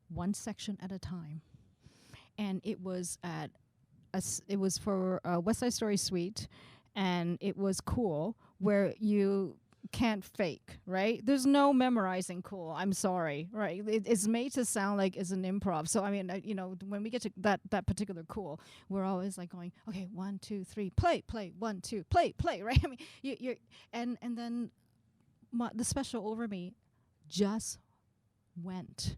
one section at a time. And it was for West Side Story Suite, and it was cool, where you can't fake, right? There's no memorizing cool. I'm sorry, right? It's made to sound like it's an improv. So I mean, when we get to that particular cool, we're always like going, okay, 1, 2, 3, play, 1, 2, play, right? I mean, you're and then the special over me just went.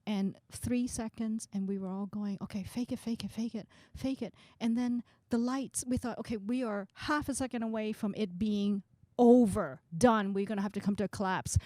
And 3 seconds, and we were all going, okay, fake it. And then the lights, we thought, okay, we are half a second away from it being over, done. We're going to have to come to a collapse.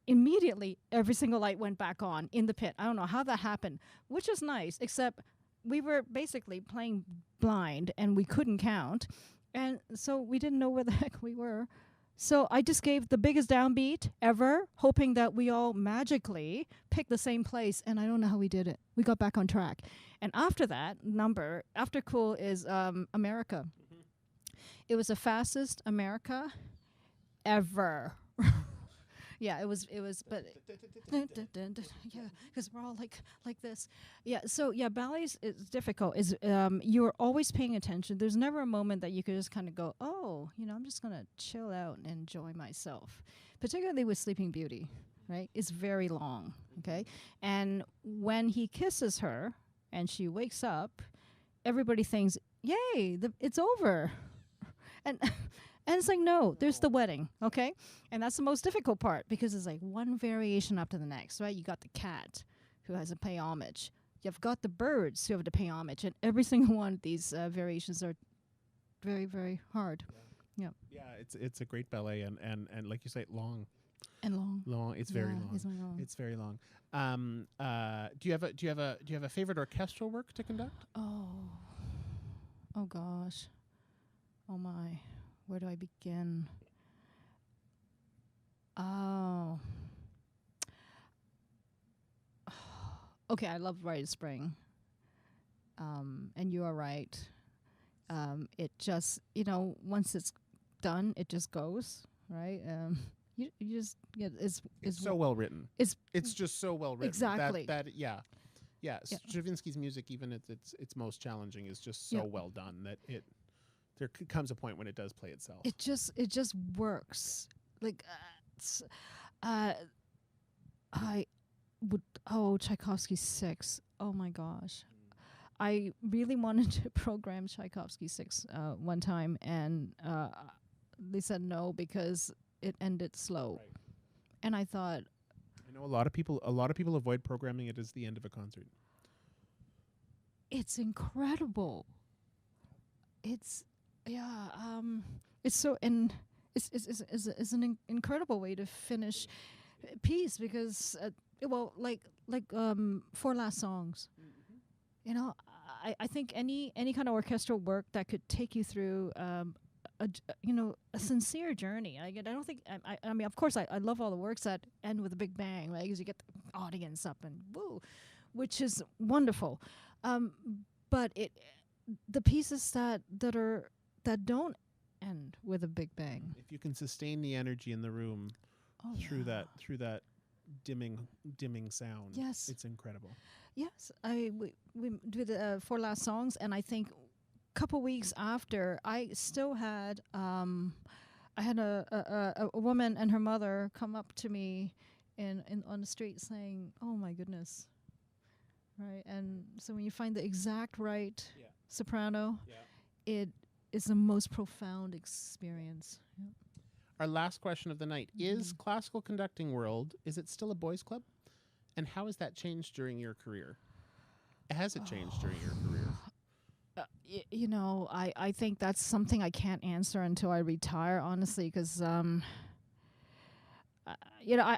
Immediately, every single light went back on in the pit. I don't know how that happened, which is nice, except we were basically playing blind, and we couldn't count. And so we didn't know where the heck we were. So I just gave the biggest downbeat ever, hoping that we all magically picked the same place, and I don't know how we did it. We got back on track. And after that number, after cool is America. It was the fastest America ever. Yeah, it was, but yeah, because we're all like this. Yeah, so yeah, ballet is difficult. Is you're always paying attention. There's never a moment that you could just kind of go, oh, I'm just gonna chill out and enjoy myself. Particularly with Sleeping Beauty, right? It's very long, okay? And when he kisses her and she wakes up, everybody thinks, yay, it's over. And it's like, no, there's the wedding, okay? And that's the most difficult part, because it's like one variation after the next, right? You got the cat who has to pay homage. You've got the birds who have to pay homage. And every single one of these variations are very, very hard. Yeah. Yeah, it's a great ballet, and like you say, long. And long. Long. It's very long. It's very long. It's very long. Do you have a favorite orchestral work to conduct? Oh gosh. Oh my. Where do I begin? Oh. Okay, I love Rite of Spring. And you are right. It just, once it's done, it just goes, right? You just get it's so well written. It's just so well written. Exactly. Yeah. Stravinsky's music, even at its most challenging, is just so well done that there comes a point when it does play itself. It just works. Like, I would. Oh, Tchaikovsky's 6. Oh my gosh. I really wanted to program Tchaikovsky's 6 one time, and they said no because it ended slow. Right. And I thought, I know a lot of people avoid programming it as the end of a concert. It's incredible. It's so, and it's an incredible way to finish piece, because like 4 last songs. Mm-hmm. I think any kind of orchestral work that could take you through a sincere journey. I don't think I mean, of course I love all the works that end with a big bang, right? Because you get the audience up and woo, which is wonderful. But the pieces that don't end with a big bang. If you can sustain the energy in the room through that dimming sound, Yes, it's incredible. yes. We did 4 last songs, and I think a couple weeks after, I still had I had a woman and her mother come up to me in on the street saying, "Oh my goodness." Right, and so when you find the exact right soprano, it is the most profound experience. Yeah. Our last question of the night is: classical conducting world, is it still a boys' club? And how has that changed during your career? Has it changed during your career? You know, I think that's something I can't answer until I retire, honestly, because you know,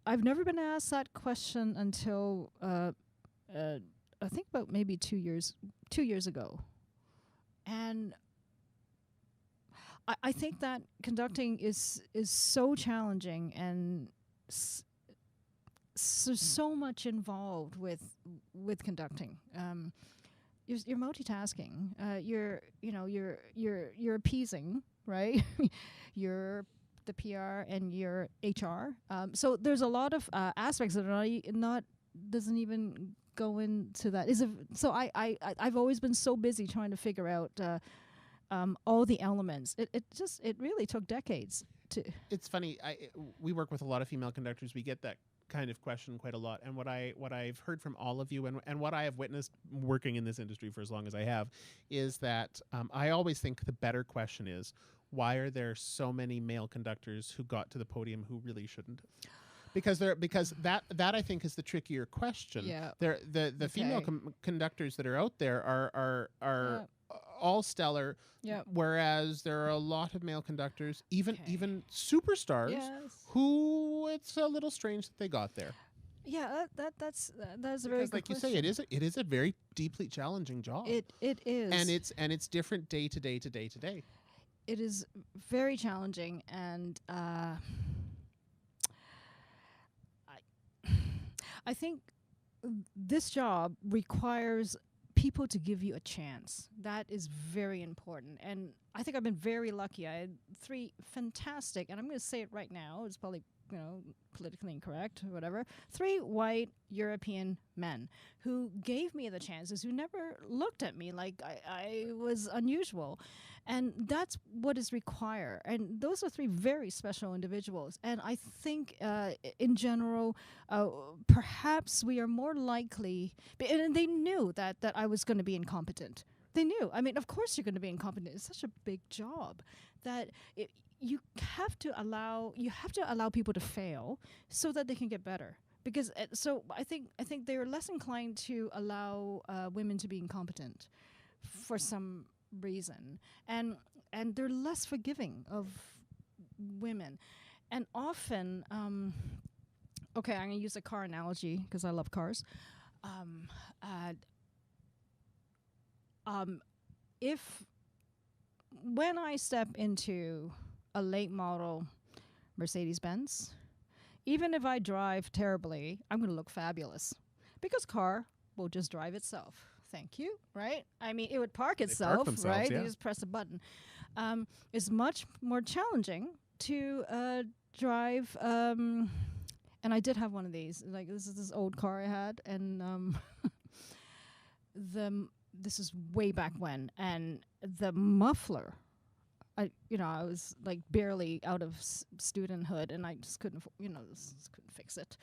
I've never been asked that question until I think about maybe 2 years ago, and I think that conducting is so challenging, and so much involved with conducting. You're multitasking. You're appeasing, right? You're the PR and your HR. So there's a lot of aspects that are not doesn't even go into that. So I've always been so busy trying to figure out all the elements. It really took decades to. It's funny. We work with a lot of female conductors. We get that kind of question quite a lot, and what I've heard from all of you, and what I have witnessed working in this industry for as long as I have, is that I always think the better question is, why are there so many male conductors who got to the podium who really shouldn't have? Because that I think is the trickier question. Yeah. The female conductors that are out there are all stellar. Yeah. Whereas there are a lot of male conductors, even superstars, who it's a little strange that they got there. Yeah, that's a very good like question. you say, it is a very deeply challenging job. It is, and it's different day to day to day to day. It is very challenging, and I think this job requires people to give you a chance. That is very important. And I think I've been very lucky. I had 3 fantastic, and I'm going to say it right now, it's probably, politically incorrect or whatever, 3 white European men who gave me the chances, who never looked at me like I was unusual. And that's what is required. And those are 3 very special individuals. And I think, in general, perhaps we are more likely, and they knew that I was going to be incompetent. They knew. I mean, of course you're going to be incompetent. It's such a big job that you have to allow people to fail so that they can get better. Because so I think they are less inclined to allow women to be incompetent for some reason, and they're less forgiving of women, and often okay, I'm gonna use a car analogy because I love cars. If when I step into a late model Mercedes-Benz, even if I drive terribly, I'm gonna look fabulous because car will just drive itself. Thank you, right? I mean, it would park itself, right? Yeah. You just press a button. It's much more challenging to drive. And I did have one of these. Like, this is this old car I had, and this is way back when, and the muffler. I was like barely out of studenthood, and I just couldn't, just couldn't fix it,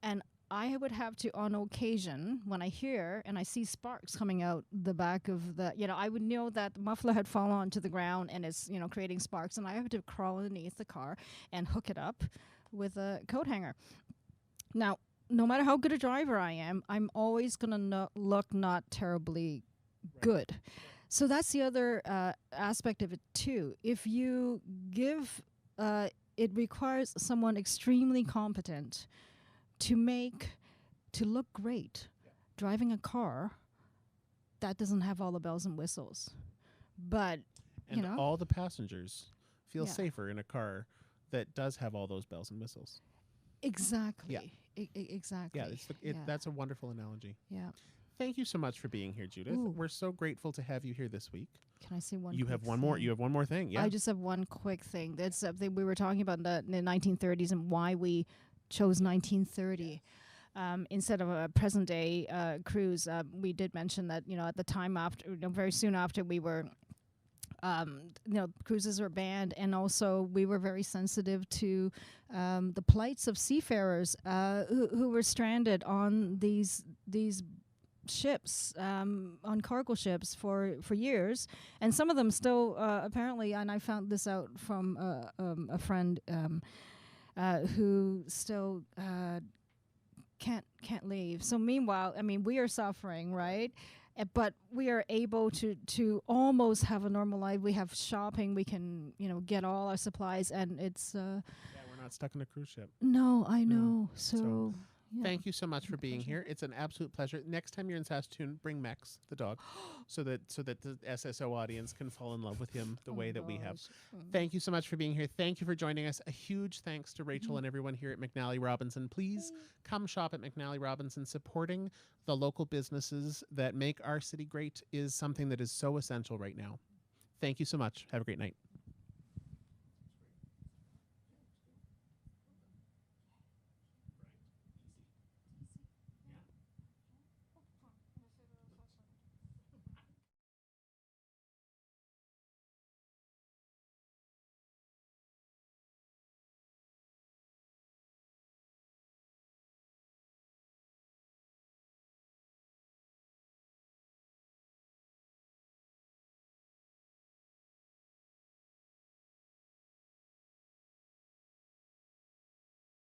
and I would have to, on occasion, when I hear and I see sparks coming out the back of the, I would know that the muffler had fallen onto the ground and it's, creating sparks, and I have to crawl underneath the car and hook it up with a coat hanger. Now, no matter how good a driver I am, I'm always going to look not terribly good. So that's the other aspect of it, too. If you give, it requires someone extremely competent to look great driving a car that doesn't have all the bells and whistles, but all the passengers feel safer in a car that does have all those bells and whistles. Exactly. Exactly. Yeah, that's a wonderful analogy. Yeah. Thank you so much for being here, Judith. Ooh. We're so grateful to have you here this week. Can I say one? You quick have one more. thing? You have one more thing. Yeah. I just have one quick thing. That's something we were talking about in the 1930s and why we chose 1930 instead of a present day cruise. We did mention that at the time after, very soon after we were. Cruises were banned, and also we were very sensitive to the plights of seafarers who were stranded on these ships, on cargo ships for years, and some of them still apparently, and I found this out from a friend who still can't leave. So meanwhile, I mean, we are suffering, right? But we are able to almost have a normal life. We have shopping. We can get all our supplies, and it's we're not stuck in a cruise ship. No, I know. So Yeah. thank you so much for being pleasure. here. It's an absolute pleasure. Next time you're in Saskatoon, bring Mex, the dog, so that the SSO audience can fall in love with him the way that we have. Thank you so much for being here. Thank you for joining us. A huge thanks to Rachel and everyone here at McNally Robinson. Please come shop at McNally Robinson. Supporting the local businesses that make our city great is something that is so essential right now. Thank you so much. Have a great night.